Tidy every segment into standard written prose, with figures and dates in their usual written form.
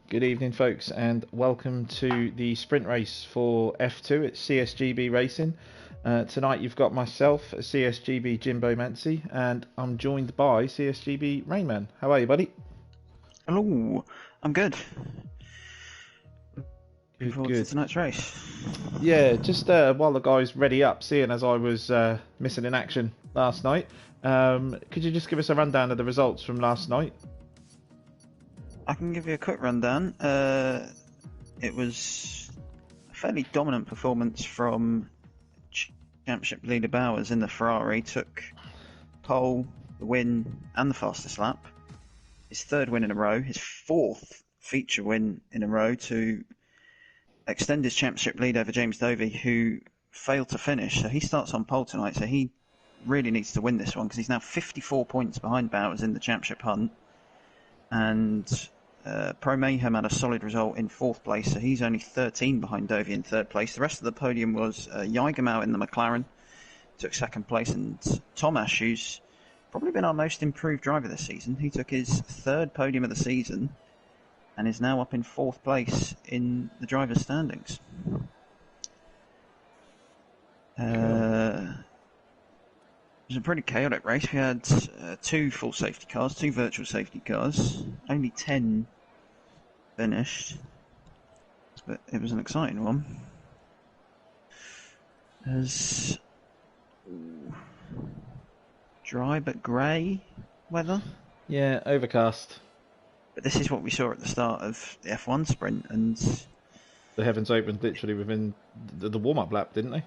Good evening, folks, and welcome to the sprint race for F2 at CSGB Racing. Tonight you've got myself, CSGB Jimbo Mancy, and I'm joined by CSGB Rainman. How are you, buddy? Hello, I'm good. Looking Good, forward to good. tonight's race. Yeah, just while the guys ready up, seeing as I was missing in action last night, could you just give us a rundown of the results from last night? I can give you a quick rundown. It was a fairly dominant performance from Championship leader Bowers in the Ferrari. Took pole, the win, and the fastest lap. His third win in a row, his fourth feature win in a row to extend his championship lead over James Dovey, who failed to finish. So he starts on pole tonight, so he really needs to win this one because he's now 54 points behind Bowers in the championship hunt. And Pro Mayhem had a solid result in fourth place, so he's only 13 behind Dovey in third place. The rest of the podium was Jagermau in the McLaren, took second place, and Thomas, who's probably been our most improved driver this season. He took his third podium of the season and is now up in fourth place in the driver's standings. It was a pretty chaotic race. We had two full safety cars, two virtual safety cars, only 10 finished, but it was an exciting one. There's dry but grey weather. Yeah, overcast. But this is what we saw at the start of the F1 sprint, and The heavens opened literally within the warm-up lap, didn't they?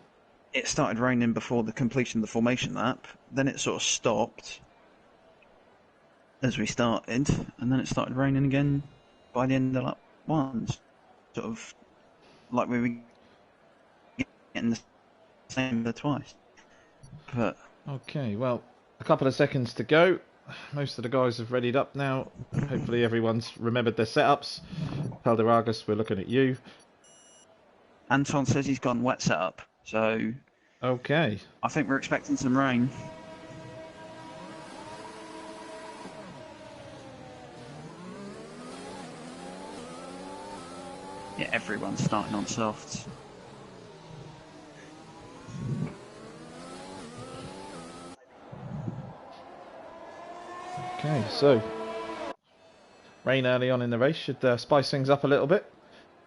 it started raining before the completion of the formation lap. Then it sort of stopped as we started, and then it started raining again by the end of lap one. Sort of like we were getting the same twice. But Okay, well, a couple of seconds to go. Most of the guys have readied up now. Hopefully everyone's remembered their setups. Palderagus, we're looking at you. Anton says he's gone wet setup, so Okay. I think we're expecting some rain. Yeah, everyone's starting on softs. Okay, so rain early on in the race should spice things up a little bit.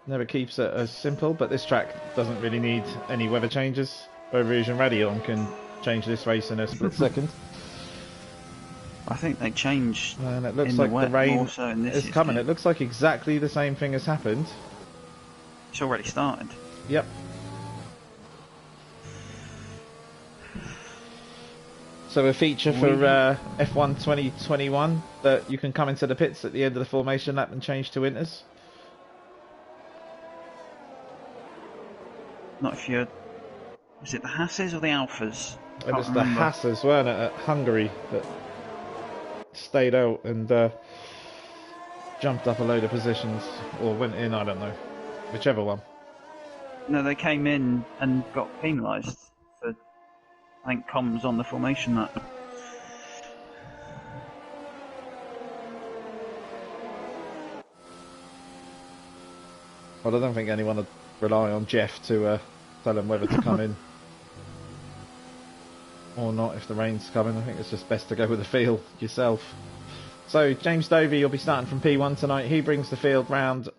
Never keeps it as simple, but this track doesn't really need any weather changes. Overvision Radion can change this race in a split second. I think they changed, And it looks in like the wet the rain more so in this is year's coming. game. It looks like exactly the same thing has happened. It's already started. Yep. So a feature for F1 2021 that you can come into the pits at the end of the formation lap and change to inters. Not if you're... Was it the Hasses or the Alphas? It was the Hassers, weren't it, at Hungary that stayed out and jumped up a load of positions, or went in, I don't know. Whichever one. No, they came in and got penalised for, I think, comms on the formation lap. Well, I don't think anyone would rely on Jeff to tell them whether to come in or not if the rain's coming. I think it's just best to go with the feel yourself. So, James Dovey, you'll be starting from P1 tonight. He brings the field round.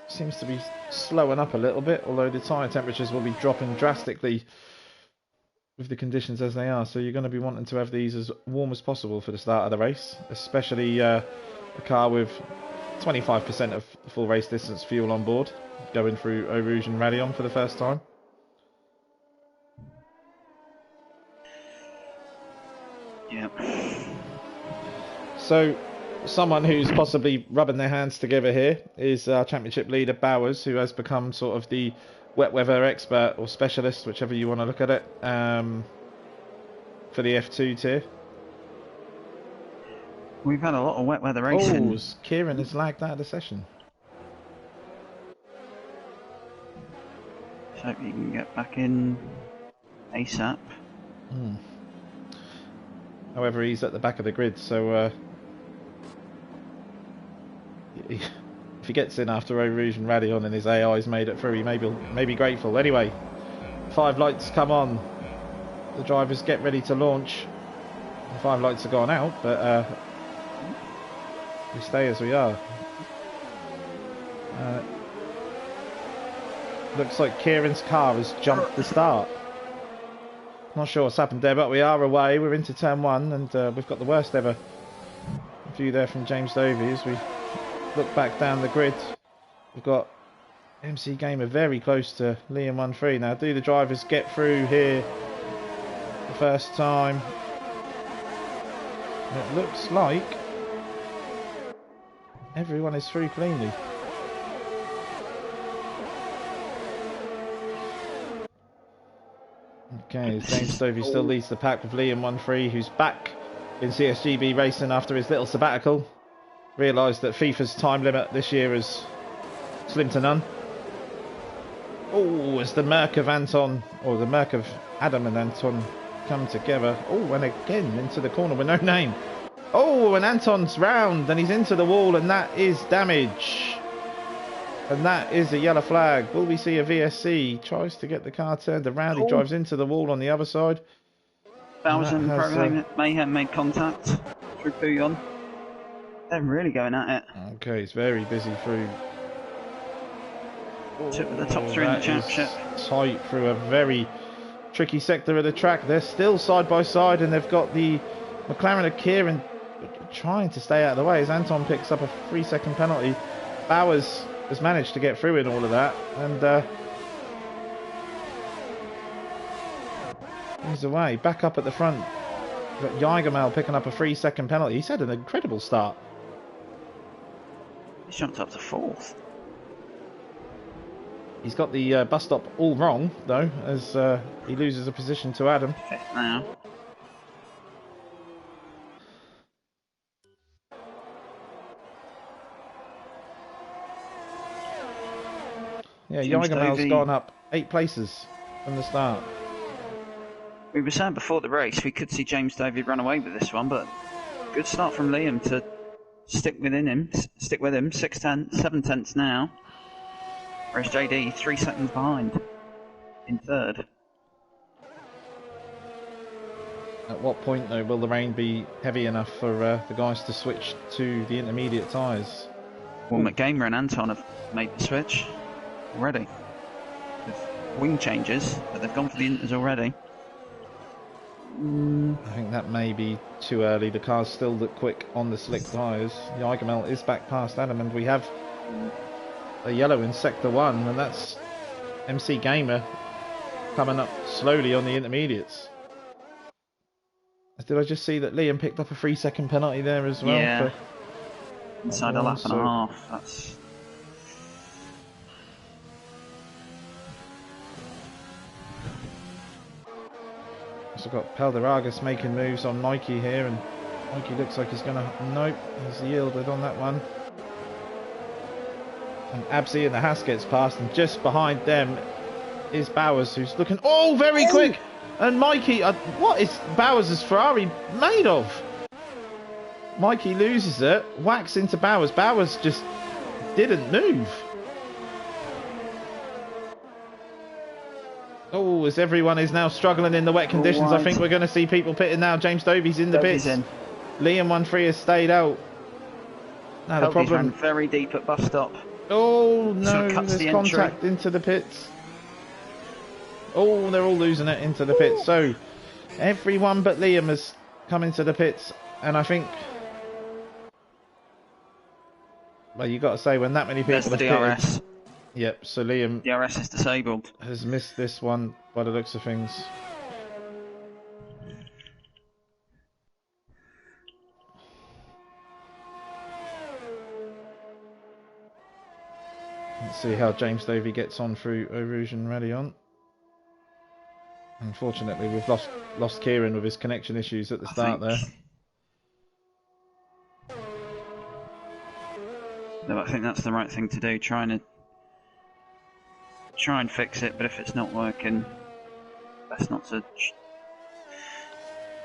Seems to be slowing up a little bit, although the tyre temperatures will be dropping drastically with the conditions as they are. So you're going to be wanting to have these as warm as possible for the start of the race, especially a car with 25% of full race distance fuel on board, going through Eau Rouge and Raidillon for the first time. Yeah. So someone who's possibly rubbing their hands together here is our championship leader Bowers, who has become sort of the wet weather expert or specialist, whichever you want to look at it, for the F2 tier. We've had a lot of wet weather racing. Oh, Kieran has lagged out of the session. So hope you can get back in ASAP. However, he's at the back of the grid, so if he gets in after Rouge and Radion and his AI's made it through, he may be grateful. Anyway, 5 lights come on. The drivers get ready to launch. The 5 lights have gone out, but we stay as we are. Looks like Kieran's car has jumped the start. Not sure what's happened there, but we are away. We're into turn 1, and we've got the worst ever view there from James Dovey as we look back down the grid. We've got MC Gamer very close to Liam 1-3. Now, do the drivers get through here the first time? It looks like everyone is through cleanly. Okay, James Dovey still leads the pack with Liam 1-3, who's back in CSGB racing after his little sabbatical. Realised that FIFA's time limit this year is slim to none. Oh, as the Merc of Anton, or the Merc of Adam and Anton come together. Oh, and again into the corner with no name. Oh, and Anton's round, and he's into the wall, and that is damage. And that is a yellow flag. Will we see a VSC? Tries to get the car turned around. He drives into the wall on the other side. Bowers and Mayhem made contact through Pouillon. They're really going at it. Okay, it's very busy through. The top 3 in the championship. Tight through a very tricky sector of the track. They're still side by side, and they've got the McLaren of Kieran trying to stay out of the way as Anton picks up a 3-second penalty. Bowers has managed to get through in all of that, and he's away. Back up at the front. We've got Jagermal picking up a 3-second penalty. He's had an incredible start. He's jumped up to 4th. He's got the bus stop all wrong, though, as he loses a position to Adam. 5th now. Yeah, Jagermal's gone up 8 places from the start. We were saying before the race we could see James Dovey run away with this one, but good start from Liam to stick with him. 7 tenths now. Whereas JD 3 seconds behind in 3rd. At what point, though, will the rain be heavy enough for the guys to switch to the intermediate tyres? Well, McGamer and Anton have made the switch already. With wing changes, but they've gone for the inters already. I think that may be too early. The cars still look quick on the slick tyres. Jagermal is back past Adam, and we have a yellow in sector 1, and that's MC Gamer coming up slowly on the intermediates. Did I just see that Liam picked up a 3-second penalty there as well? Yeah. Inside a lap and a half. That's. So got Pelderagas making moves on Mikey here, and Mikey looks like he's gonna. Nope, he's yielded on that one. And Absy and the Haas gets past, and just behind them is Bowers, who's looking. Oh, very quick! And Mikey, what is Bowers' Ferrari made of? Mikey loses it, whacks into Bowers. Bowers just didn't move. Oh, as everyone is now struggling in the wet conditions, I think we're going to see people pitting now. James Dovey's in the pits. Liam 1-3 has stayed out. Now the problem. Very deep at bus stop. Oh no, there's contact into the pits. Oh, they're all losing it into the pits. So everyone but Liam has come into the pits, and I think. Well, you got to say when that many people have DRS. Pitted, yep, so Liam DRS is disabled. Has missed this one by the looks of things. Let's see how James Dovey gets on through Eau Rouge and Radion. Unfortunately, we've lost Kieran with his connection issues at the start there. No, I think that's the right thing to do. Try and fix it, but if it's not working, best not to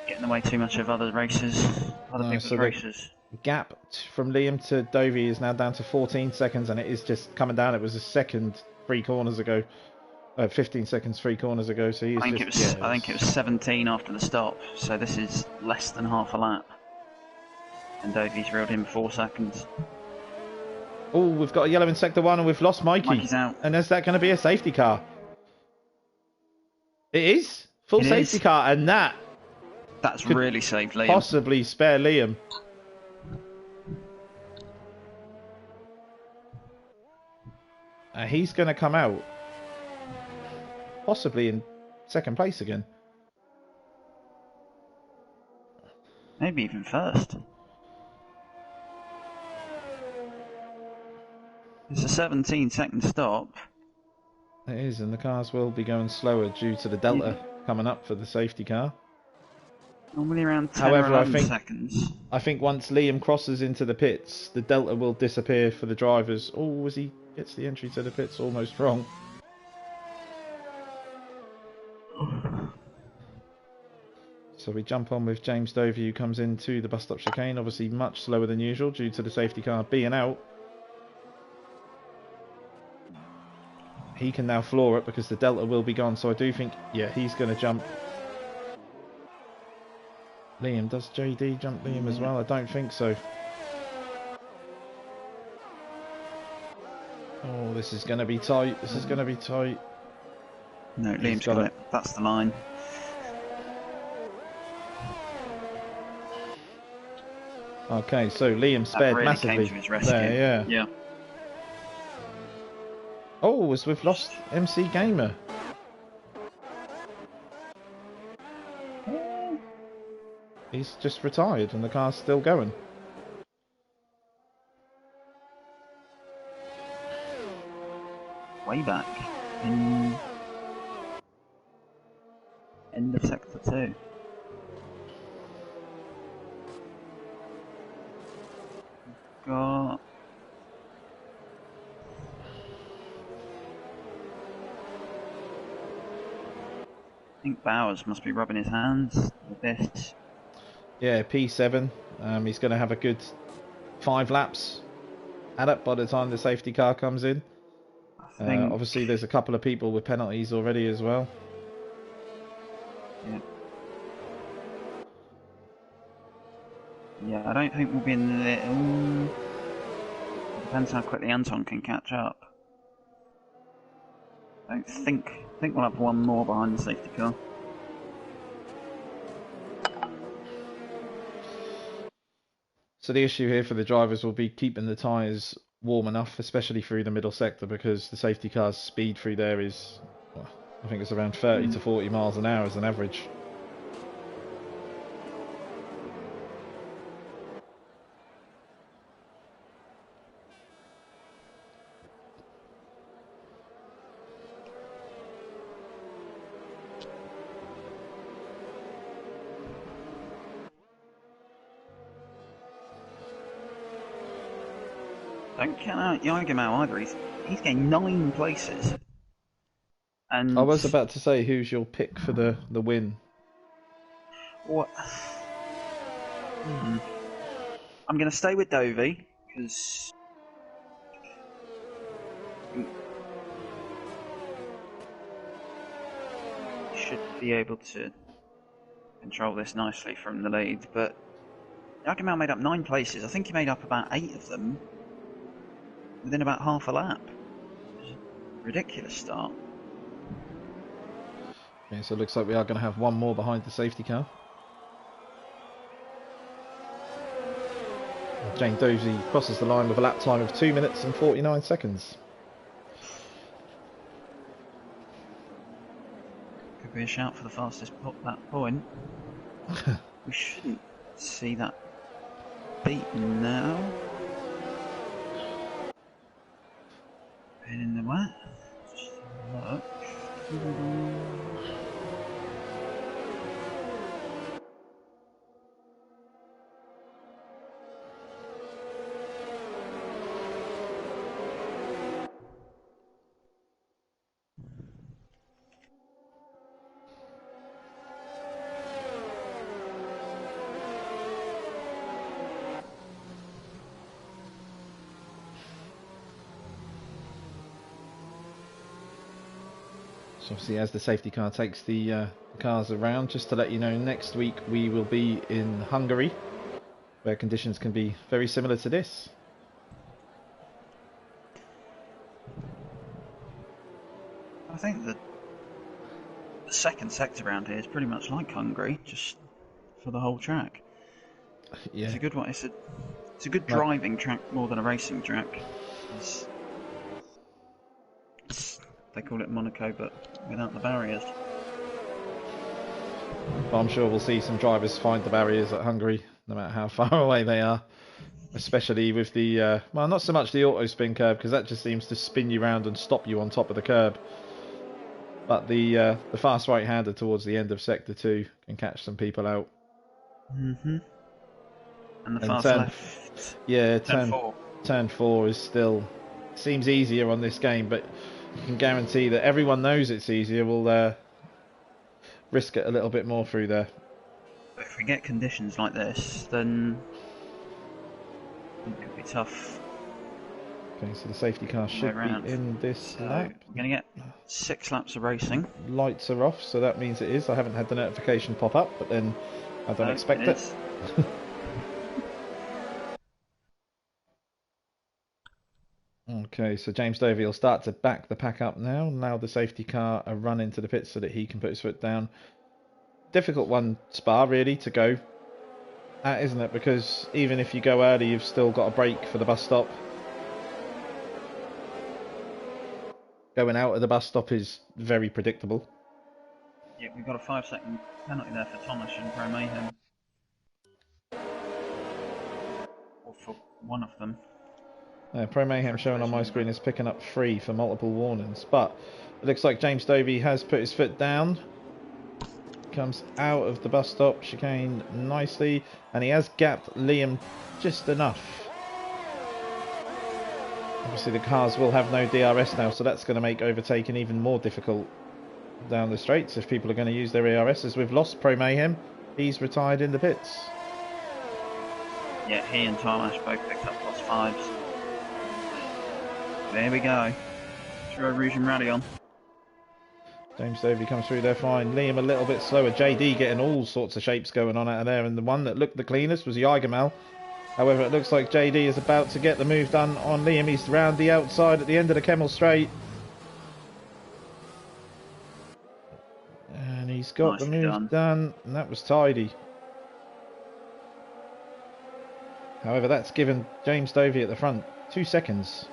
get in the way too much of other races, other people's races. gap from Liam to Dovey is now down to 14 seconds, and it is just coming down. It was a second 3 corners ago, 15 seconds 3 corners ago. So he's just. I think it was 17 after the stop. So this is less than half a lap, and Dovey's reeled in 4 seconds. Oh, we've got a yellow in sector 1, and we've lost Mikey. Mikey's out. And is that going to be a safety car? It is full safety car, and that's really saved Liam. Possibly spare Liam. He's going to come out possibly in second place again. Maybe even first. It's a 17-second stop. It is, and the cars will be going slower due to the delta coming up for the safety car. Normally around 10 or 11 seconds. I think once Liam crosses into the pits, the delta will disappear for the drivers. Oh, as he gets the entry to the pits almost wrong. So we jump on with James Dovey, who comes into the bus stop chicane, obviously much slower than usual due to the safety car being out. He can now floor it because the delta will be gone, so I do think, yeah, he's going to jump. Liam, does JD jump Liam as well? I don't think so. Oh, this is going to be tight. This is going to be tight. No, Liam's got it. That's the line. Okay, so Liam spared really massively. Came to his rescue. There, yeah. Oh, as we've lost MC Gamer. He's just retired and the car's still going. Way back in end of sector 2. Got I think Bowers must be rubbing his hands with this. Yeah, P7. He's going to have a good 5 laps add up by the time the safety car comes in. Obviously, there's a couple of people with penalties already as well. Yeah. Yeah, I don't think we'll be in the... Depends how quickly Anton can catch up. I think we'll have one more behind the safety car. So the issue here for the drivers will be keeping the tyres warm enough, especially through the middle sector, because the safety car's speed through there is, well, I think it's around 30 to 40 miles an hour as an average. Don't count out Yagamau either. He's getting 9 places. And I was about to say, who's your pick for the win? What? I'm going to stay with Dovey because he should be able to control this nicely from the lead. But Yagamau made up 9 places. I think he made up about 8 of them within about half a lap. Ridiculous start. Okay, so it looks like we are going to have one more behind the safety car. Jane Dozy crosses the line with a lap time of 2 minutes and 49 seconds. Could be a shout for the fastest lap point. We shouldn't see that beaten now. In the what? Just look. obviously, as the safety car takes the cars around, just to let you know, next week we will be in Hungary, where conditions can be very similar to this. I think the second sector around here is pretty much like Hungary, just for the whole track. Yeah. It's a good one. It's a good driving track more than a racing track. They call it Monaco, but without the barriers. But I'm sure we'll see some drivers find the barriers at Hungary, no matter how far away they are. Especially with the, well, not so much the auto spin curve, because that just seems to spin you round and stop you on top of the curb. But the fast right-hander towards the end of Sector 2 can catch some people out. Mm-hmm. And the fast left. Yeah, turn 4 is still seems easier on this game, but you can guarantee that everyone knows it's easier. Will risk it a little bit more through there. If we get conditions like this, then it could be tough. Okay, so the safety car should be in this lap. We're going to get 6 laps of racing. Lights are off, so that means it is. I haven't had the notification pop up, but then I don't expect it. Okay, so James Dovey will start to back the pack up now. Now the safety car a run into the pits so that he can put his foot down. Difficult one, Spa, really, to go at, isn't it? Because even if you go early, you've still got a break for the bus stop. Going out of the bus stop is very predictable. Yeah, we've got a 5-second penalty there for Thomas and Pro Mayhem. Or for one of them. Pro Mayhem showing on my screen is picking up 3 for multiple warnings, but it looks like James Dovey has put his foot down. Comes out of the bus stop chicane nicely, and he has gapped Liam just enough. Obviously the cars will have no DRS now, so that's going to make overtaking even more difficult down the straights if people are going to use their ERS. As we've lost Pro Mayhem, he's retired in the pits. Yeah, he and Thomas both picked up +5s. There we go. Throw Rouge and Rally on. James Dovey comes through there fine. Liam a little bit slower. JD getting all sorts of shapes going on out of there. And the one that looked the cleanest was Jagermal. However, it looks like JD is about to get the move done on Liam. He's round the outside at the end of the Kemmel Straight. And he's got the move done. And that was tidy. However, that's given James Dovey at the front 2 seconds.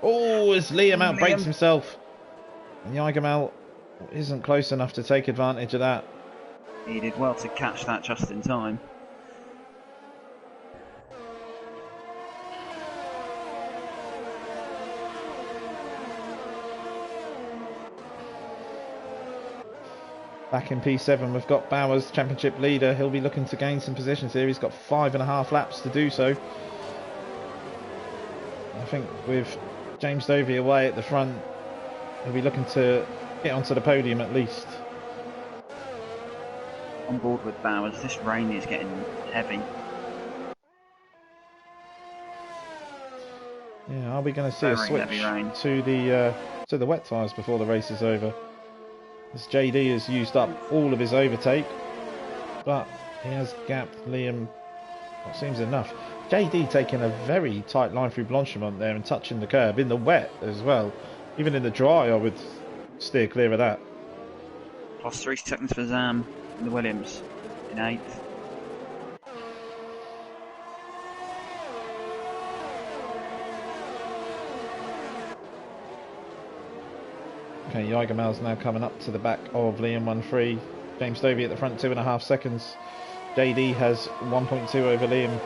Oh, as Liam outbrakes himself. And Jagermal isn't close enough to take advantage of that. He did well to catch that just in time. Back in P7, we've got Bowers, championship leader. He'll be looking to gain some positions here. He's got 5.5 laps to do so. I think with James Dovey away at the front, he'll be looking to get onto the podium at least. On board with Bowers. This rain is getting heavy. Yeah, are we going to see a switch to the wet tyres before the race is over? As JD has used up all of his overtake, but he has gapped Liam. What seems enough. JD taking a very tight line through Blanchimont there and touching the curb in the wet as well. Even in the dry, I would steer clear of that. +3 seconds for Zam in the Williams in 8th. Okay, Jagermal's now coming up to the back of Liam 1-3. James Dovey at the front 2.5 seconds. JD has 1.2 over Liam.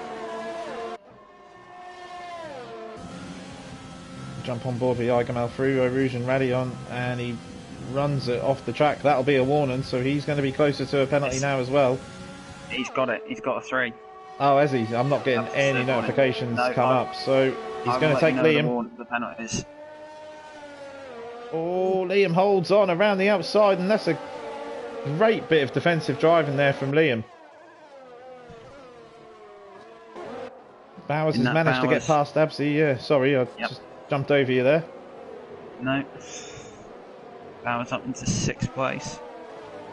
Jump on board with Jagermal through Rouge and Rally on, and he runs it off the track. That'll be a warning, so he's going to be closer to a penalty now as well. He's got it. He's got a 3. Oh, has he? I'm not getting any notifications come up, so he's going to take Liam. The penalties. Oh, Liam holds on around the outside, and that's a great bit of defensive driving there from Liam. Bowers has managed to get past Absy. Yeah, sorry, I just jumped over you there. No. Bowers up into 6th place.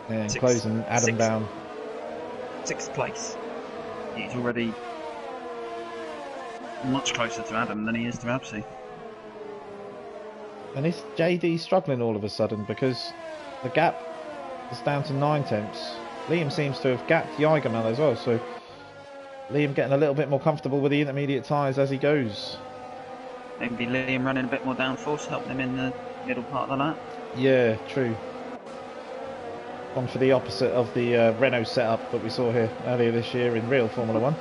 And closing Adam down. 6th place. He's already much closer to Adam than he is to Absy. And is JD struggling all of a sudden because the gap is down to 9 tenths. Liam seems to have gapped Jagermel as well, so Liam getting a little bit more comfortable with the intermediate tyres as he goes. Maybe Liam running a bit more downforce, helping him in the middle part of the lap. Yeah, true. Gone for the opposite of the Renault setup that we saw here earlier this year in real Formula 1.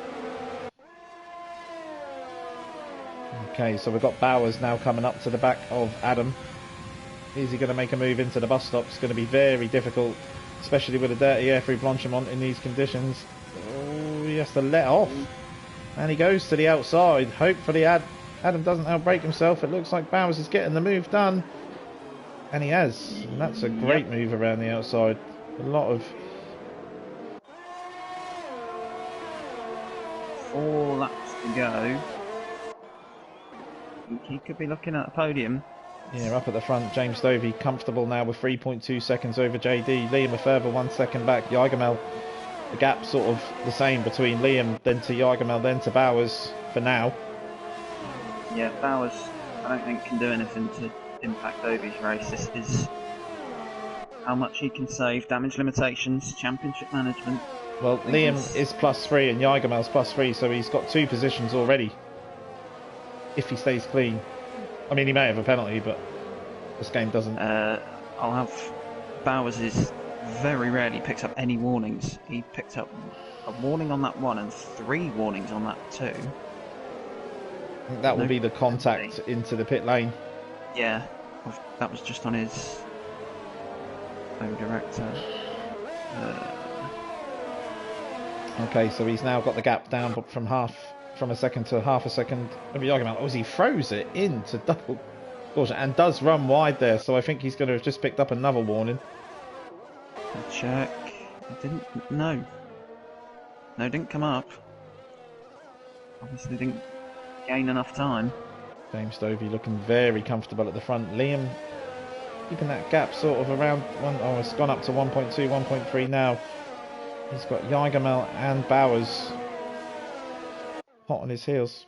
Okay, so we've got Bowers now coming up to the back of Adam. Is he going to make a move into the bus stop? It's going to be very difficult, especially with a dirty air through Blanchimont in these conditions. Oh, he has to let off. And he goes to the outside. Hopefully Adam doesn't outbrake himself. It looks like Bowers is getting the move done. And he has. And that's a great move around the outside. A lot of... 4 laps to go. He could be looking at a podium. Yeah, up at the front, James Stovey comfortable now with 3.2 seconds over JD. Liam a further 1 second back. Jagermel, the gap sort of the same between Liam, then to Jagermel, then to Bowers for now. Yeah, Bowers, I don't think can do anything to impact Dovey's race. This is how much he can save, damage limitations, championship management. Well, Liam is +3 and Jagermel's +3, so he's got 2 positions already. If he stays clean. I mean, he may have a penalty, but this game doesn't. I'll have Bowers very rarely picks up any warnings. He picked up a warning on that one and 3 warnings on that 2. I think that will be the contact into the pit lane. Yeah, that was just on his own director. Okay, so he's now got the gap down from a second to half a second. Maybe Jagermel, he throws it into double caution and does run wide there, so I think he's going to have just picked up another warning. Check. No, didn't come up. Obviously didn't gain enough time. James Stovey looking very comfortable at the front. Liam keeping that gap sort of around it's gone up to 1.2, 1.3 now. He's got Jagermel and Bowers hot on his heels.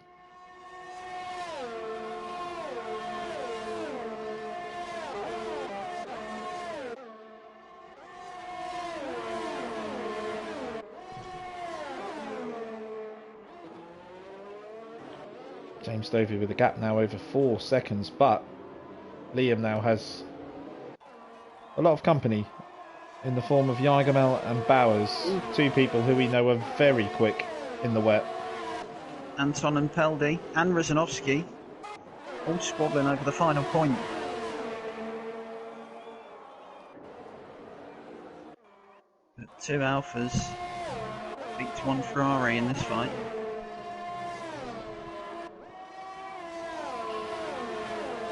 James Stovey with a gap now over 4 seconds, but Liam now has a lot of company in the form of Jagermel and Bowers, 2 people who we know are very quick in the wet. Anton and Peldy and Ryzanovsky all squabbling over the final point. But 2 Alphas beats 1 Ferrari in this fight.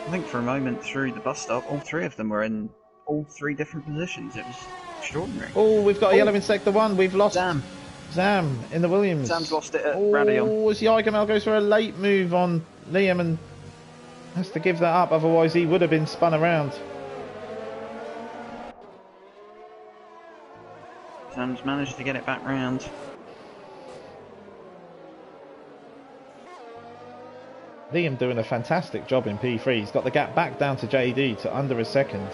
I think for a moment through the bus stop, all 3 of them were in all 3 different positions. It was extraordinary. Oh, we've got a yellow in sector 1. We've lost Zam in the Williams. Zam's lost it at Radion. Oh, as Jagermel goes for a late move on Liam and has to give that up, otherwise he would have been spun around. Zam's managed to get it back round. Liam doing a fantastic job in P3. He's got the gap back down to JD to under a second.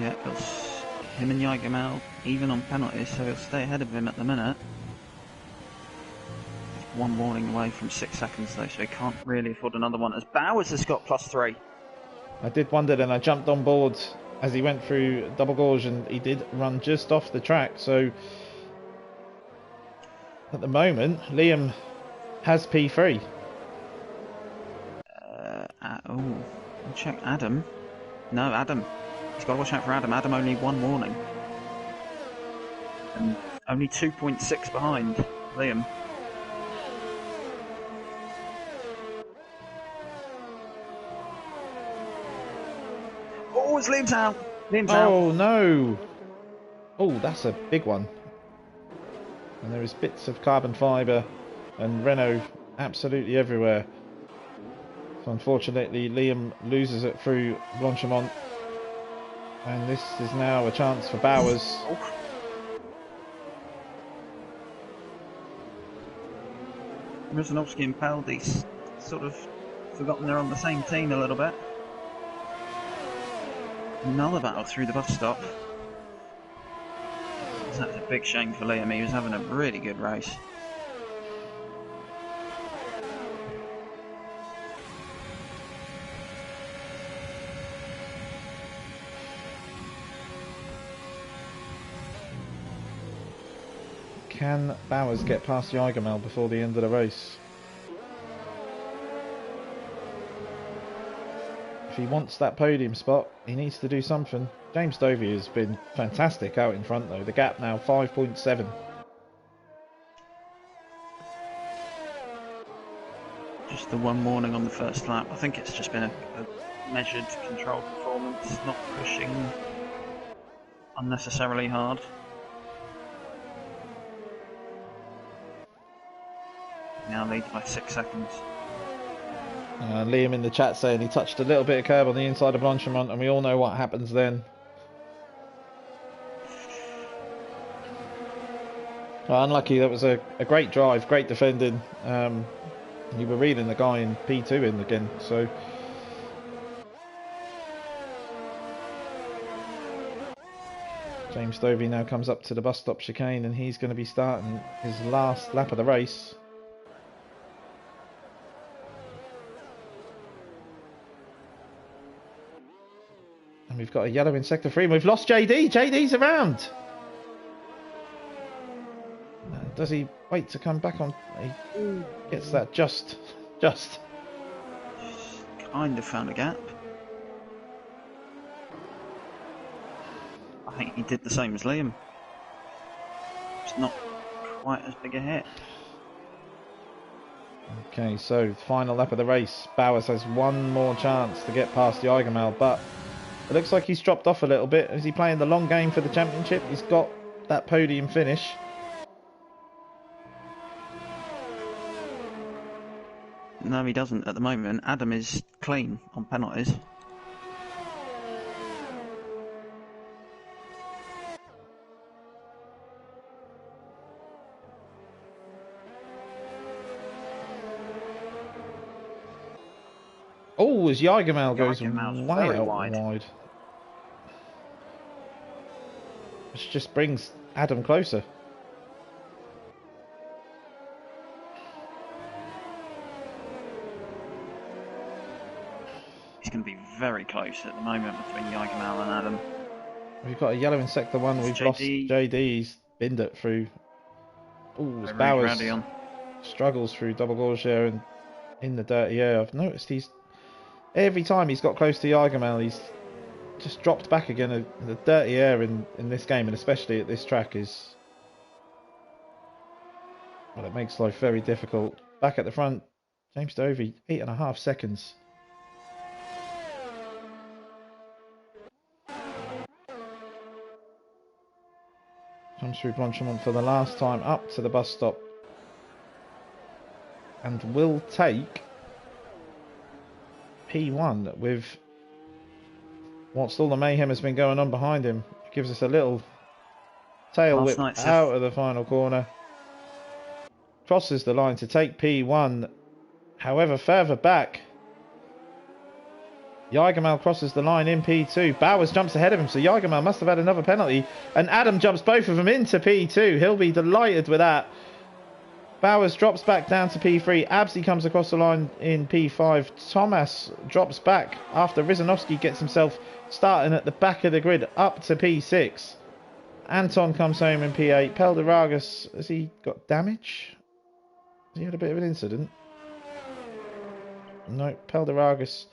Yeah, because him and Jagermel even on penalties, so he'll stay ahead of him at the minute. He's 1 warning away from 6 seconds though, so he can't really afford another one. As Bowers has got +3. I did wonder, then I jumped on board as he went through double gorge and he did run just off the track, so at the moment Liam has P3. We'll check Adam. No, Adam. He's got to watch out for Adam. Adam only 1 warning. And only 2.6 behind Liam. Oh, it's Liam's out. Liam's out. Oh no! Oh, that's a big one. And there is bits of carbon fibre and Renault absolutely everywhere. Unfortunately, Liam loses it through Blanchimont. And this is now a chance for Bowers. Oh. Rizanovsky and Paldy's sort of forgotten they're on the same team a little bit. Another battle through the bus stop. That's a big shame for Liam. He was having a really good race. Can Bowers get past the Eigermel before the end of the race? If he wants that podium spot, he needs to do something. James Dovey has been fantastic out in front though. The gap now 5.7. Just the one warning on the first lap. I think it's just been a measured, controlled performance, not pushing unnecessarily hard. Now leads by 6 seconds. Liam in the chat saying he touched a little bit of curb on the inside of Blanchimont, and we all know what happens then. Unlucky, that was a great drive, great defending. You were reading the guy in P2 in again, so... James Dovey now comes up to the bus stop chicane, and he's going to be starting his last lap of the race. And we've got a yellow in sector 3. We've lost JD. JD's around. Does he wait to come back on? He gets that just. Kind of found a gap. I think he did the same as Liam. It's not quite as big a hit. Okay, so final lap of the race. Bowers has one more chance to get past the Eigermel, but it looks like he's dropped off a little bit. Is he playing the long game for the championship? He's got that podium finish. No, he doesn't at the moment. Adam is clean on penalties. Oh, as Eigermel goes way out wide. Which just brings Adam closer. He's going to be very close at the moment between Eigermel and Adam. We've got a yellow in sector 1. We've lost JD. He's binned it through. Oh, as Bowers struggles through double gorge there and in the dirty air. I've noticed he's every time he's got close to Eigermel, he's just dropped back again. The dirty air in this game, and especially at this track, is well, it makes life very difficult. Back at the front, James Dovey, 8.5 seconds. Comes through Blanchimont for the last time up to the bus stop and will take P1 with whilst all the mayhem has been going on behind him. It gives us a little tail whip out of the final corner. Crosses the line to take P1. However, further back, Eigermel crosses the line in P2. Bowers jumps ahead of him, so Eigermel must have had another penalty. And Adam jumps both of them into P2. He'll be delighted with that. Bowers drops back down to P3. Absey comes across the line in P5. Thomas drops back after Rizanovsky gets himself starting at the back of the grid up to P6. Anton comes home in P8. Pelderagus, has he got damage? Has he had a bit of an incident? No, Pelderagus.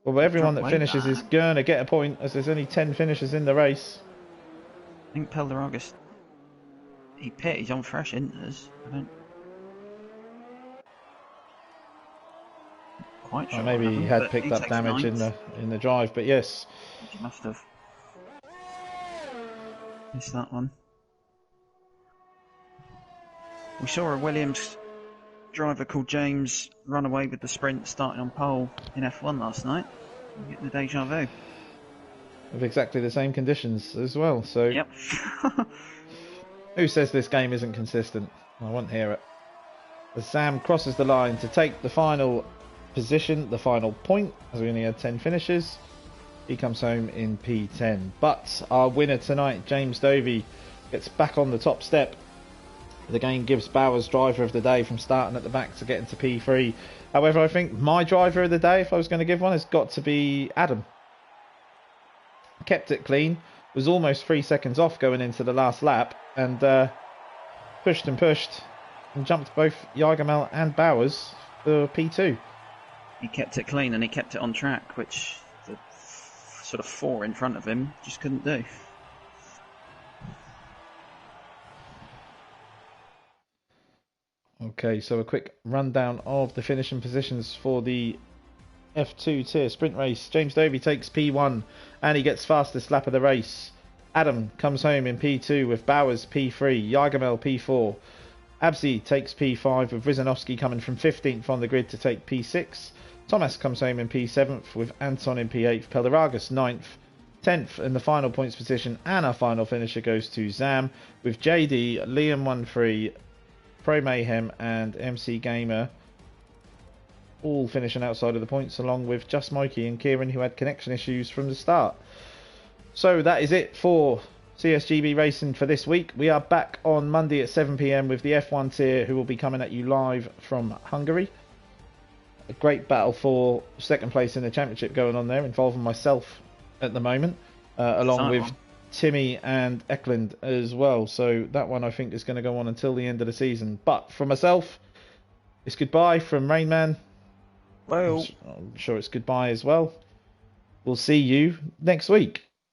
Well, everyone that finishes is going to get a point, as there's only 10 finishers in the race. I think Pelderagus, he pit, he's on fresh inters. I don't quite sure. Maybe he had picked up damage in the drive, but yes. He must have missed that one. We saw a Williams driver called James run away with the sprint starting on pole in F1 last night. I'm getting the deja vu. With exactly the same conditions as well. So Yep. who says this game isn't consistent? I won't hear it. As Sam crosses the line to take the final position, the final point, as we only had 10 finishes, he comes home in P10. But our winner tonight, James Dovey, gets back on the top step. The game gives Bowers driver of the day from starting at the back to getting to P3. However, I think my driver of the day, if I was going to give one, has got to be Adam. Kept it clean, was almost 3 seconds off going into the last lap, and pushed and jumped both Jagermel and Bowers for P2. He kept it clean and he kept it on track, which the sort of 4 in front of him just couldn't do. Okay, so a quick rundown of the finishing positions for the F2 tier sprint race. James Dovey takes P1 and he gets fastest lap of the race. Adam comes home in P2 with Bowers P3, Jagermel P4. Abzi takes P5 with Rizanowski coming from 15th on the grid to take P6. Thomas comes home in P7th with Anton in P8th, Pelaragas 9th, 10th in the final points position, and our final finisher goes to Zam with JD, Liam 1-3, Pro Mayhem and MC Gamer all finishing outside of the points, along with Just Mikey and Kieran, who had connection issues from the start. So that is it for CSGB Racing for this week. We are back on Monday at 7 PM with the F1 tier, who will be coming at you live from Hungary. A great battle for second place in the championship going on there, involving myself at the moment, along with Timmy and Eklund as well. So that one I think is going to go on until the end of the season. But for myself, it's goodbye from Rainman. Well, I'm sure it's goodbye as well. We'll see you next week.